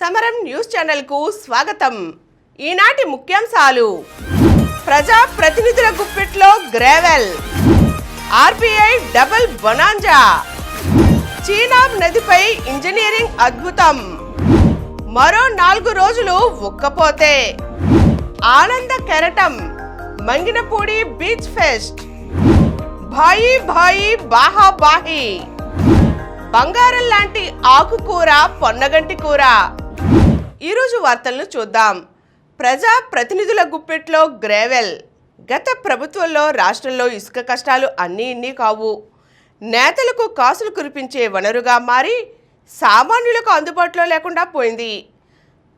సమరం న్యూస్ ఛానల్కు స్వాగతం. ఈనాటి ముఖ్యాంశాలు: ప్రజా ప్రతినిధుల గుప్పెట్లో gravel, RBI double bonanza, Chenab నదిపై ఇంజనీరింగ్ అద్భుతం, మరో 4 రోజులు ఉక్కపోతే, ఆనంద కెరటం, మంగినపూడి బీచ్ ఫెస్ట్, భాయి భాయి బాహా బాహి, బంగారం లాంటి ఆకుకూర పొన్నగంటి కూర. ఈరోజు వార్తలను చూద్దాం. ప్రజా ప్రతినిధుల గుప్పెట్లో గ్రావెల్. గత ప్రభుత్వంలో రాష్ట్రంలో ఇసుక కష్టాలు అన్నీ ఇన్ని కావు. నేతలకు కాసులు కురిపించే వనరుగా మారి సామాన్యులకు అందుబాటులో లేకుండా పోయింది.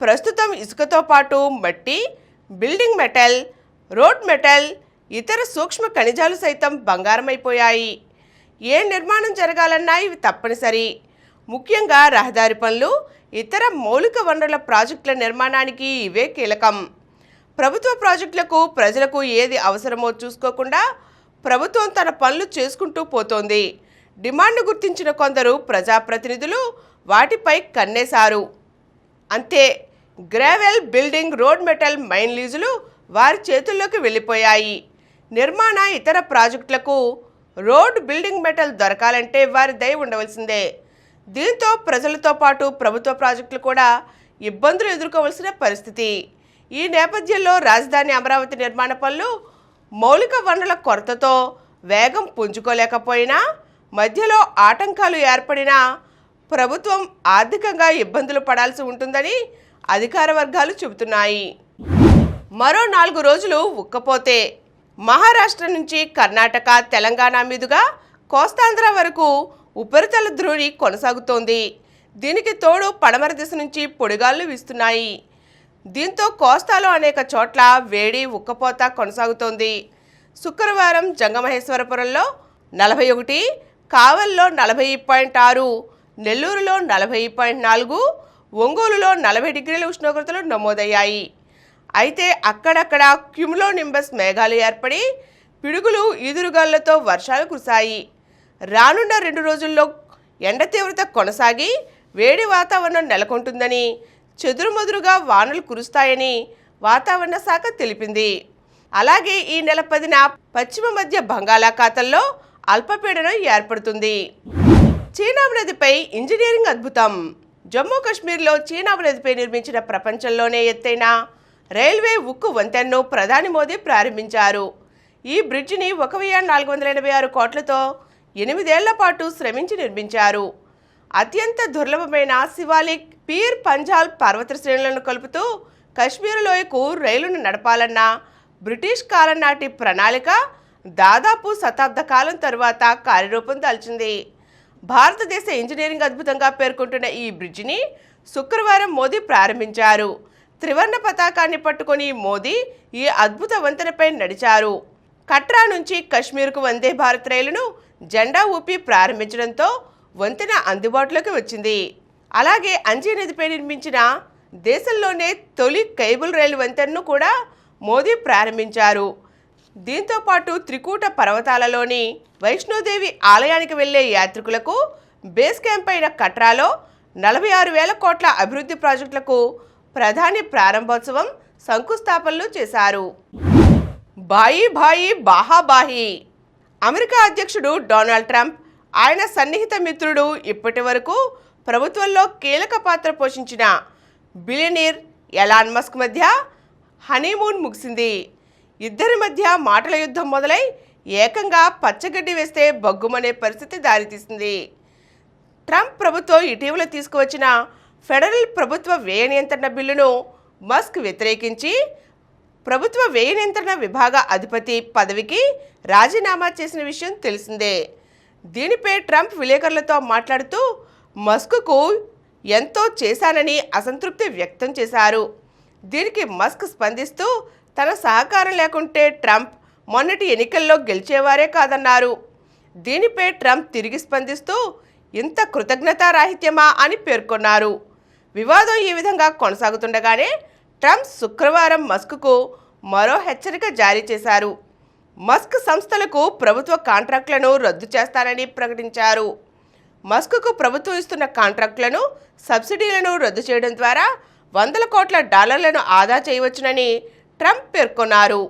ప్రస్తుతం ఇసుకతో పాటు మట్టి, బిల్డింగ్ మెటల్, రోడ్ మెటల్, ఇతర సూక్ష్మ ఖనిజాలు సైతం బంగారమైపోయాయి. ఏ నిర్మాణం జరగాలన్నా ఇవి తప్పనిసరి. ముఖ్యంగా రహదారి పనులు, ఇతర మౌలిక వనరుల ప్రాజెక్టుల నిర్మాణానికి ఇవే కీలకం. ప్రభుత్వ ప్రాజెక్టులకు ప్రజలకు ఏది అవసరమో చూసుకోకుండా ప్రభుత్వం తన పనులు చేసుకుంటూ పోతోంది. డిమాండ్ను గుర్తించిన కొందరు ప్రజాప్రతినిధులు వాటిపై కన్నేశారు. అంతే, gravel, building, road metal mine లీజులు వారి చేతుల్లోకి వెళ్ళిపోయాయి. నిర్మాణ ఇతర ప్రాజెక్టులకు రోడ్, బిల్డింగ్ మెటల్ దొరకాలంటే వారి దయ ఉండవలసిందే. దీంతో ప్రజలతో పాటు ప్రభుత్వ ప్రాజెక్టులు కూడా ఇబ్బందులు ఎదుర్కోవలసిన పరిస్థితి. ఈ నేపథ్యంలో రాజధాని అమరావతి నిర్మాణ పనులు మౌలిక వనరుల కొరతతో వేగం పుంజుకోలేకపోయినా, మధ్యలో ఆటంకాలు ఏర్పడినా ప్రభుత్వం ఆర్థికంగా ఇబ్బందులు పడాల్సి ఉంటుందని అధికార వర్గాలు చెబుతున్నాయి. మరో 4 రోజులు ఉక్కపోతే, మహారాష్ట్ర నుంచి కర్ణాటక, తెలంగాణ మీదుగా కోస్తాంధ్ర వరకు ఉపరితల ద్రోణి కొనసాగుతోంది. దీనికి తోడు పడమర దిశ నుంచి పొడిగాళ్లు వీస్తున్నాయి. దీంతో కోస్తాలో అనేక చోట్ల వేడి, ఉక్కపోత కొనసాగుతోంది. శుక్రవారం జంగమహేశ్వరపురంలో 41, కావల్లో 40.6, నెల్లూరులో 40.4, ఒంగోలులో 40 డిగ్రీల ఉష్ణోగ్రతలు నమోదయ్యాయి. అయితే అక్కడక్కడ క్యుములోనింబస్ మేఘాలు ఏర్పడి పిడుగులు, ఈదురుగాళ్లతో వర్షాలు కురిశాయి. రానున్న 2 రోజుల్లో ఎండ తీవ్రత కొనసాగి వేడి వాతావరణం నెలకొంటుందని, చెదురుమదురుగా వానలు కురుస్తాయని వాతావరణ శాఖ తెలిపింది. అలాగే ఈ నెల 10న పశ్చిమ మధ్య బంగాళాఖాతంలో అల్పపీడనం ఏర్పడుతుంది. చీనాబ్ నదిపై ఇంజనీరింగ్ అద్భుతం. జమ్మూ కాశ్మీర్లో చీనాబ్ నదిపై నిర్మించిన ప్రపంచంలోనే ఎత్తైన రైల్వే ఉక్కు వంతెనను ప్రధాని మోదీ ప్రారంభించారు. ఈ బ్రిడ్జిని 1486 కోట్లతో 8 ఏళ్ల పాటు శ్రమించి నిర్మించారు. అత్యంత దుర్లభమైన శివాలిక్, పీర్ పంజాల్ పర్వత శ్రేణులను కలుపుతూ కశ్మీర్ లోయకు రైలును నడపాలన్న బ్రిటిష్ కాలం నాటి ప్రణాళిక దాదాపు శతాబ్ద కాలం తరువాత కార్యరూపం దాల్చింది. భారతదేశ ఇంజనీరింగ్ అద్భుతంగా పేర్కొంటున్న ఈ బ్రిడ్జిని శుక్రవారం మోదీ ప్రారంభించారు. త్రివర్ణ పతాకాన్ని పట్టుకొని మోదీ ఈ అద్భుత వంతెనపై నడిచారు. కట్రా నుంచి కశ్మీర్కు వందే భారత్ రైలును జెండా ఊపి ప్రారంభించడంతో వంతెన అందుబాటులోకి వచ్చింది. అలాగే అంజీ నదిపై నిర్మించిన దేశంలోనే తొలి కేబుల్ రైలు వంతెనను కూడా మోదీ ప్రారంభించారు. దీంతో పాటు త్రికూట పర్వతాలలోని వైష్ణోదేవి ఆలయానికి వెళ్లే యాత్రికులకు బేస్ క్యాంప్ అయిన కట్రాలో 46,000 కోట్ల అభివృద్ధి ప్రాజెక్టులకు ప్రధాని ప్రారంభోత్సవం, శంకుస్థాపనలు చేశారు. భాయి భాయి బాహా బాహి. అమెరికా అధ్యక్షుడు డొనాల్డ్ ట్రంప్, ఆయన సన్నిహిత మిత్రుడు, ఇప్పటి వరకు ప్రభుత్వంలో కీలక పాత్ర పోషించిన బిలియనీర్ ఎలాన్ మస్క్ మధ్య హనీమూన్ ముగిసింది. ఇద్దరి మధ్య మాటల యుద్ధం మొదలై ఏకంగా పచ్చగడ్డి వేస్తే బగ్గుమనే పరిస్థితి దారితీసింది. ట్రంప్ ప్రభుత్వం ఇటీవల తీసుకువచ్చిన ఫెడరల్ ప్రభుత్వ వ్యయ నియంత్రణ బిల్లును మస్క్ వ్యతిరేకించి ప్రభుత్వ వ్యయ నియంత్రణ విభాగ అధిపతి పదవికి రాజీనామా చేసిన విషయం తెలిసిందే. దీనిపై ట్రంప్ విలేకరులతో మాట్లాడుతూ మస్క్కు ఎంతో చేశానని అసంతృప్తి వ్యక్తం చేశారు. దీనికి మస్క్ స్పందిస్తూ తన సహకారం లేకుంటే ట్రంప్ మొన్నటి ఎన్నికల్లో గెలిచేవారే కాదన్నారు. దీనిపై ట్రంప్ తిరిగి స్పందిస్తూ ఇంత కృతజ్ఞతారాహిత్యమా అని పేర్కొన్నారు. వివాదం ఈ విధంగా కొనసాగుతుండగానే ట్రంప్ శుక్రవారం మస్క్కు మరో హెచ్చరిక జారీ చేశారు. మస్క్ సంస్థలకు ప్రభుత్వ కాంట్రాక్టులను రద్దు చేస్తానని ప్రకటించారు. మస్క్కు ప్రభుత్వం ఇస్తున్న కాంట్రాక్టులను, సబ్సిడీలను రద్దు చేయడం ద్వారా $100 కోట్ల ఆదా చేయవచ్చునని ట్రంప్ పేర్కొన్నారు.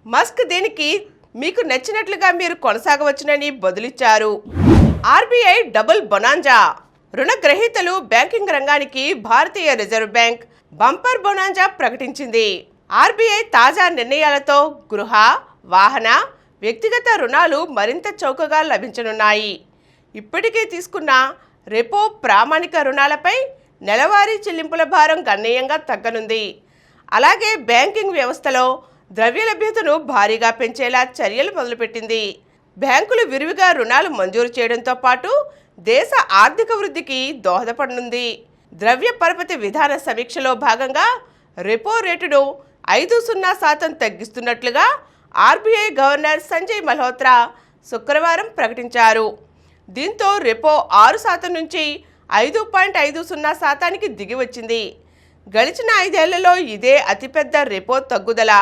మస్క్ దీనికి మీకు నచ్చినట్లుగా మీరు కొనసాగవచ్చునని బదులిచ్చారు. RBI double bonanza. రుణగ్రహీతలు, బ్యాంకింగ్ రంగానికి భారతీయ రిజర్వ్ బ్యాంక్ బంపర్ బొనాంజా ప్రకటించింది. ఆర్బీఐ తాజా నిర్ణయాలతో గృహ, వాహన, వ్యక్తిగత రుణాలు మరింత చౌకగా లభించనున్నాయి. ఇప్పటికే తీసుకున్న రెపో ప్రామాణిక రుణాలపై నెలవారీ చెల్లింపుల భారం గణనీయంగా తగ్గనుంది. అలాగే బ్యాంకింగ్ వ్యవస్థలో ద్రవ్యలభ్యతను భారీగా పెంచేలా చర్యలు మొదలుపెట్టింది. బ్యాంకులు విరివిగా రుణాలు మంజూరు చేయడంతో పాటు దేశ ఆర్థిక వృద్ధికి దోహదపడనుంది. ద్రవ్య పరపతి విధాన సమీక్షలో భాగంగా రెపో రేటును 5.0% తగ్గిస్తున్నట్లుగా ఆర్బీఐ గవర్నర్ సంజయ్ మల్హోత్రా శుక్రవారం ప్రకటించారు. దీంతో రెపో 6% నుంచి 5.50% దిగి వచ్చింది. గడిచిన 5 ఏళ్లలో ఇదే అతిపెద్ద రెపో తగ్గుదల.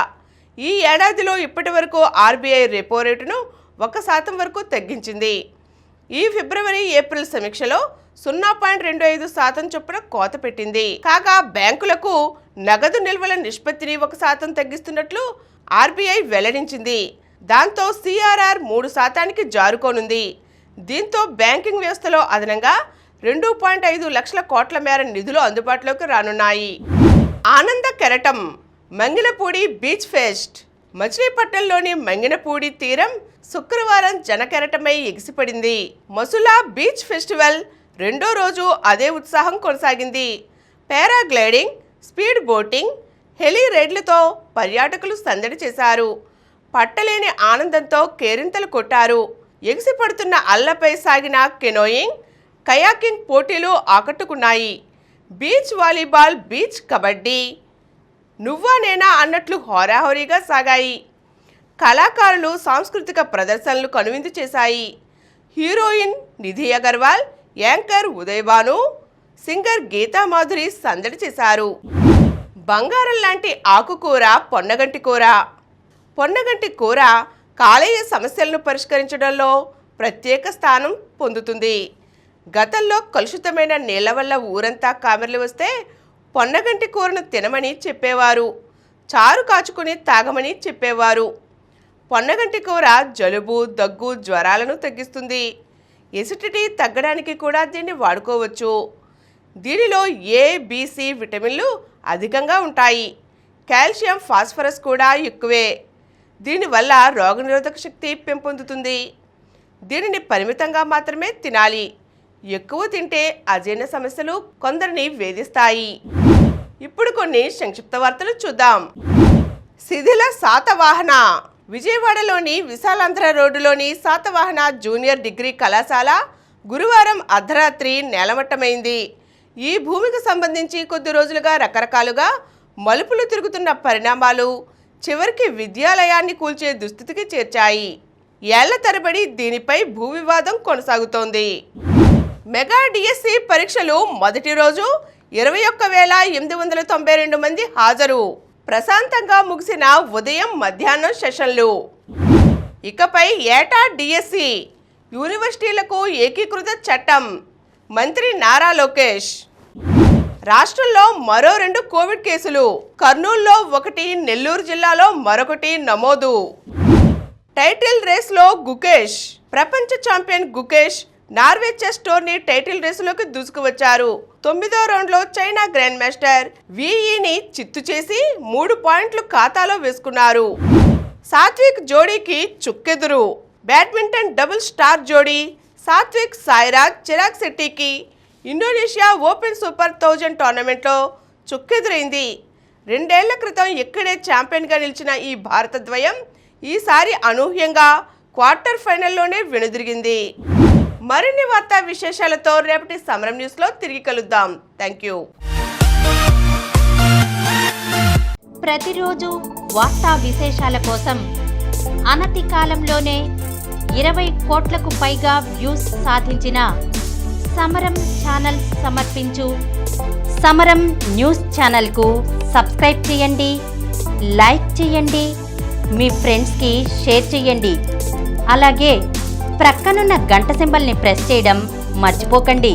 ఈ ఏడాదిలో ఇప్పటి వరకు ఆర్బీఐ రెపో రేటును 1% వరకు తగ్గించింది. ఈ ఫిబ్రవరి, ఏప్రిల్ సమీక్షలో 0.25% చొప్పున కోత పెట్టింది. కాగా బ్యాంకులకు నగదు నిల్వల నిష్పత్తిని 1% తగ్గిస్తున్నట్లు ఆర్బీఐ వెల్లడించింది. దాంతో సిఆర్ఆర్ 3%కి జారుకోనుంది. దీంతో బ్యాంకింగ్ వ్యవస్థలో అదనంగా 2.5 లక్షల కోట్ల మేర నిధులు అందుబాటులోకి రానున్నాయి. ఆనంద కెరటం. Manginapudi beach fest. మచిలీపట్నంలోని మంగినపూడి తీరం శుక్రవారం జనకెరటమై ఎగిసిపడింది. మసులా బీచ్ ఫెస్టివల్ 2వ రోజు అదే ఉత్సాహం కొనసాగింది. పారాగ్లైడింగ్, స్పీడ్ బోటింగ్, హెలీ రైడ్లతో పర్యాటకులు సందడి చేశారు. పట్టలేని ఆనందంతో కేరింతలు కొట్టారు. ఎగిసిపడుతున్న అల్లపై సాగిన కెనోయింగ్, కయాకింగ్ పోటీలు ఆకట్టుకున్నాయి. బీచ్ వాలీబాల్, బీచ్ కబడ్డీ, నువ్వా నేనా అన్నట్లు హోరాహోరీగా సాగాయి. కళాకారులు సాంస్కృతిక ప్రదర్శనలు కనువిందు చేశాయి. Heroine Nidhi Agarwal, anchor Uday Bhanu, singer Gita Madhuri సందడి చేశారు. బంగారం లాంటి ఆకుకూర పొన్నగంటి కూర. పొన్నగంటి కూర కాలేయ సమస్యలను పరిష్కరించడంలో ప్రత్యేక స్థానం పొందుతుంది. గతంలో కలుషితమైన నీళ్ల వల్ల ఊరంతా కామెర్లు వస్తే పొన్నగంటి కూరను తినమని చెప్పేవారు. చారు కాచుకుని తాగమని చెప్పేవారు. పొన్నగంటి కూర జలుబు, దగ్గు, జ్వరాలను తగ్గిస్తుంది. ఎసిడిటీ తగ్గడానికి కూడా దీన్ని వాడుకోవచ్చు. దీనిలో ఏ, బి, సి విటమిన్లు అధికంగా ఉంటాయి. కాల్షియం, ఫాస్ఫరస్ కూడా ఎక్కువే. దీనివల్ల రోగనిరోధక శక్తి పెంపొందుతుంది. దీనిని పరిమితంగా మాత్రమే తినాలి. ఎక్కువ తింటే అజీర్ణ సమస్యలు కొందరిని వేధిస్తాయి. ఇప్పుడు కొన్ని సంక్షిప్త వార్తలు చూద్దాం. శిథిల శాతవాహన. విజయవాడలోని విశాలాంధ్ర రోడ్డులోని శాతవాహన జూనియర్ డిగ్రీ కళాశాల గురువారం అర్ధరాత్రి నేలమట్టమైంది. ఈ భూమికి సంబంధించి కొద్ది రోజులుగా రకరకాలుగా మలుపులు తిరుగుతున్న పరిణామాలు చివరికి విద్యాలయాన్ని కూల్చే దుస్థితికి చేర్చాయి. ఏళ్ల తరబడి దీనిపై భూ వివాదం కొనసాగుతోంది. మెగా డిఎస్సి పరీక్షలు మొదటి రోజు 21,892 మంది హాజరు. ప్రశాంతంగా ముగిసిన ఉదయం, మధ్యాహ్నం సెషన్లు. ఇకపై ఏటా డిఎస్సి, యూనివర్సిటీలకు ఏకీకృత చట్టం. మంత్రి నారా లోకేష్. రాష్ట్రంలో మరో 2 కోవిడ్ కేసులు. కర్నూలులో 1, నెల్లూరు జిల్లాలో మరొకటి నమోదు. టైటిల్ రేస్లో గుకేష్. ప్రపంచ champion Gukesh Norway chess tourney title రేసులోకి దూసుకువచ్చారు. 9వ రౌండ్లో చైనా గ్రాండ్ మాస్టర్ వీఈని చిత్తు చేసి 3 పాయింట్లు ఖాతాలో వేసుకున్నారు. సాత్విక్ జోడీకి చుక్కెదురు. బ్యాడ్మింటన్ డబుల్ స్టార్ జోడీ సాత్విక్ సాయిరాజ్ చిరాగ్ శెట్టికి ఇండోనేషియా ఓపెన్ సూపర్ 1000 టోర్నమెంట్లో చుక్కెదురైంది. 2 ఏళ్ల క్రితం ఇక్కడే ఛాంపియన్గా నిలిచిన ఈ భారత ద్వయం ఈసారి అనూహ్యంగా క్వార్టర్ ఫైనల్లోనే వెనుదిరిగింది. మరిన్ని వార్తా విశేషాలతో రేపటి సమరం న్యూస్లో తిరిగి కలుద్దాం. Thank you. ప్రతిరోజు వార్తా విశేషాల కోసం అనతి కాలంలోనే 20 కోట్లకు పైగా వ్యూస్ సాధించిన సమరం ఛానల్ సమర్పించు సమరం న్యూస్ ఛానల్కు సబ్స్క్రైబ్ చేయండి, లైక్ చేయండి, మీ ఫ్రెండ్స్కి షేర్ చేయండి. అలాగే ప్రక్కనున్న గంట సింబల్ని ప్రెస్ చేయడం మర్చిపోకండి.